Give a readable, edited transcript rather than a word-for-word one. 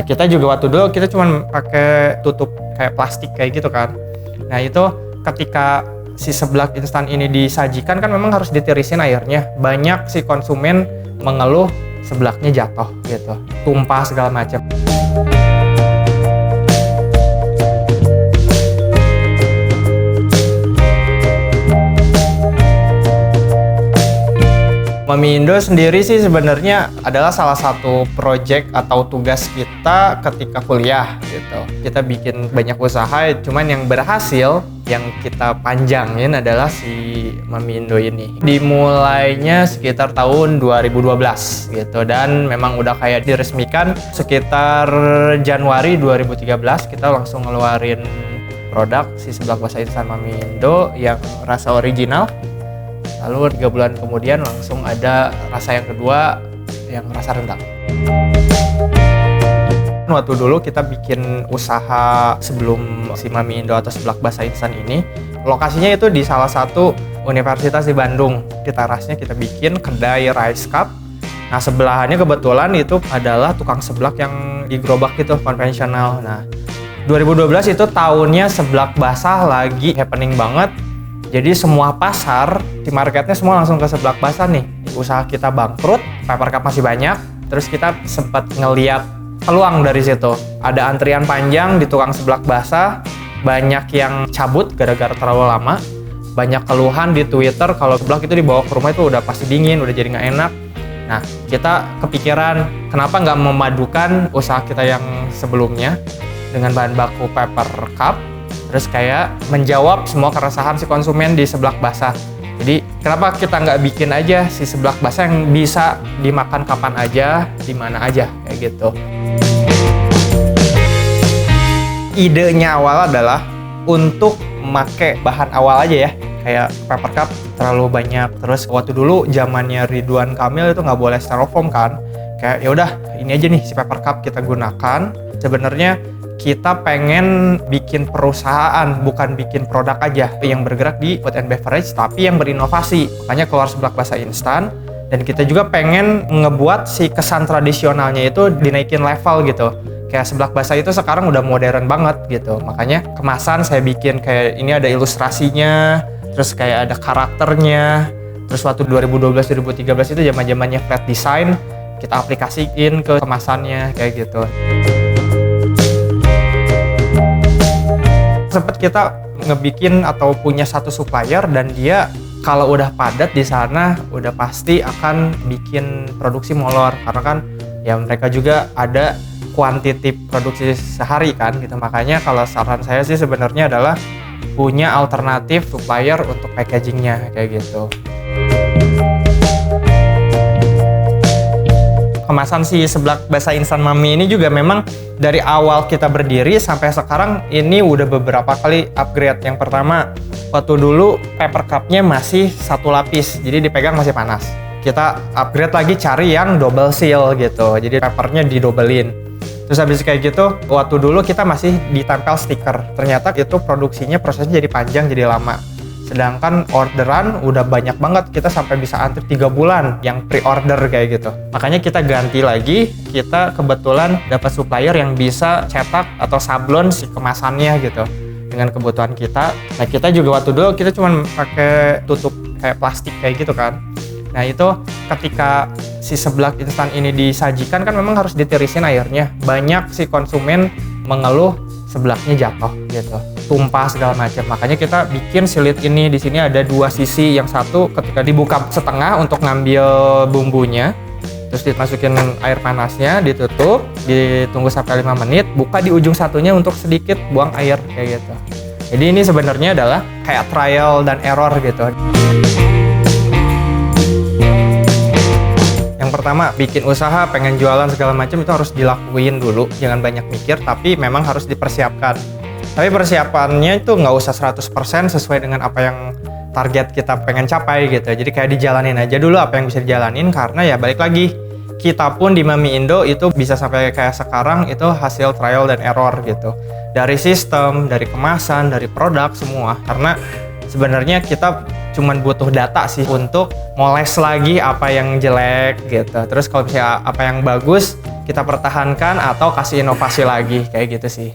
kita juga waktu dulu kita cuma pakai tutup kayak plastik kayak gitu kan. Nah itu ketika si seblak instan ini disajikan kan memang harus ditirisin airnya. Banyak si konsumen mengeluh seblaknya jatuh gitu, tumpah segala macam. Mami Indo sendiri sih sebenarnya adalah salah satu project atau tugas kita ketika kuliah gitu. Kita bikin banyak usaha, cuman yang berhasil yang kita panjangin adalah si Mami Indo ini. Dimulainya sekitar tahun 2012 gitu, dan memang udah kayak diresmikan sekitar Januari 2013 kita langsung ngeluarin produk si seblak basah instan Mami Indo yang rasa original. Lalu 3 bulan kemudian langsung ada rasa yang kedua yang rasa rendang. Waktu dulu kita bikin usaha sebelum si Mami Indo atau seblak basah instan ini, lokasinya itu di salah satu universitas di Bandung. Di terasnya kita bikin kedai rice cup. Nah sebelahannya kebetulan itu adalah tukang seblak yang di gerobak gitu, konvensional. Nah 2012 itu tahunnya seblak basah lagi happening banget. Jadi semua pasar, di marketnya semua langsung ke seblak basah nih. Usaha kita bangkrut, paper cup masih banyak. Terus kita sempat ngeliat peluang dari situ. Ada antrian panjang di tukang seblak basah, banyak yang cabut gara-gara terlalu lama. Banyak keluhan di Twitter kalau seblak itu dibawa ke rumah itu udah pasti dingin, udah jadi nggak enak. Nah, kita kepikiran kenapa nggak memadukan usaha kita yang sebelumnya dengan bahan baku paper cup, terus kayak menjawab semua keresahan si konsumen di seblak basah. Jadi kenapa kita nggak bikin aja si seblak basah yang bisa dimakan kapan aja, di mana aja, kayak gitu. Idenya awal adalah untuk make bahan awal aja ya, kayak paper cup terlalu banyak. Terus waktu dulu zamannya Ridwan Kamil itu nggak boleh styrofoam kan, kayak ya udah ini aja nih si paper cup kita gunakan. Sebenarnya kita pengen bikin perusahaan, bukan bikin produk aja yang bergerak di food and beverage, tapi yang berinovasi. Makanya keluar seblak basah instan, dan kita juga pengen ngebuat si kesan tradisionalnya itu dinaikin level gitu. Kayak seblak basah itu sekarang udah modern banget gitu. Makanya kemasan saya bikin kayak ini ada ilustrasinya, terus kayak ada karakternya. Terus waktu 2012-2013 itu zaman-zamannya flat design, kita aplikasiin ke kemasannya kayak gitu. Sempet kita ngebikin atau punya satu supplier, dan dia kalau udah padat di sana udah pasti akan bikin produksi molor, karena kan ya mereka juga ada kuantiti produksi sehari kan gitu. Makanya kalau saran saya sih sebenarnya adalah punya alternatif supplier untuk packagingnya kayak gitu. Kemasan si seblak basah instan Mami ini juga memang dari awal kita berdiri sampai sekarang ini udah beberapa kali upgrade. Yang pertama, waktu dulu paper cup-nya masih satu lapis, jadi dipegang masih panas. Kita upgrade lagi cari yang double seal gitu, jadi papernya didobelin. Terus habis kayak gitu, waktu dulu kita masih ditempel stiker. Ternyata itu produksinya prosesnya jadi panjang, jadi lama. Sedangkan orderan udah banyak banget, kita sampai bisa antri 3 bulan yang pre-order kayak gitu. Makanya kita ganti lagi, kita kebetulan dapat supplier yang bisa cetak atau sablon si kemasannya gitu dengan kebutuhan kita. Nah kita juga waktu dulu kita cuma pakai tutup kayak plastik kayak gitu kan. Nah itu ketika si seblak instan ini disajikan kan memang harus ditirisin airnya. Banyak si konsumen mengeluh seblaknya jatuh gitu, tumpah segala macam. Makanya kita bikin silit ini. Di sini ada 2 sisi, yang satu ketika dibuka setengah untuk ngambil bumbunya, terus dimasukin air panasnya, ditutup, ditunggu sampai 5 menit, buka di ujung satunya untuk sedikit buang air kayak gitu. Jadi ini sebenarnya adalah kayak trial dan error gitu. Yang pertama, bikin usaha, pengen jualan segala macam itu harus dilakuin dulu, jangan banyak mikir, tapi memang harus dipersiapkan. Tapi persiapannya itu nggak usah 100% sesuai dengan apa yang target kita pengen capai gitu. Jadi kayak dijalanin aja dulu apa yang bisa dijalanin, karena ya balik lagi, kita pun di Mami Indo itu bisa sampai kayak sekarang itu hasil trial dan error gitu. Dari sistem, dari kemasan, dari produk semua. Karena sebenarnya kita cuman butuh data sih untuk moles lagi apa yang jelek gitu. Terus kalau misalnya apa yang bagus, kita pertahankan atau kasih inovasi lagi kayak gitu sih.